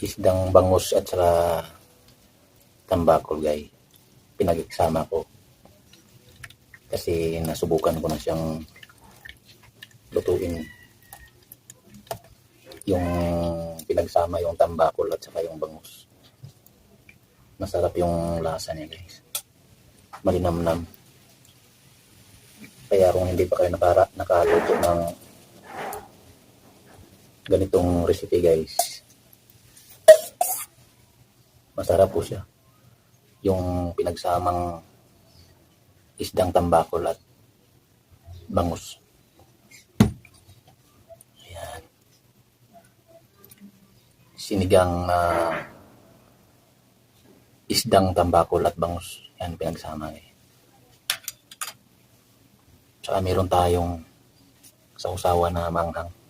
isdang bangus at saka tambakol guys. Pinagsama ko. Kasi nasubukan ko na siyang lutuin. Yung pinagsama yung tambakol at saka yung bangus. Masarap yung lasa niya guys. Malinamnam. Kaya kung hindi pa kayo nakaluto ng ganitong recipe guys, masarap po siya. Yung pinagsamang isdang tambakol at bangus. Ayan. Sinigang isdang tambakol at bangus. Yan pinagsama eh. Tsaka meron tayong sausawan na manghang.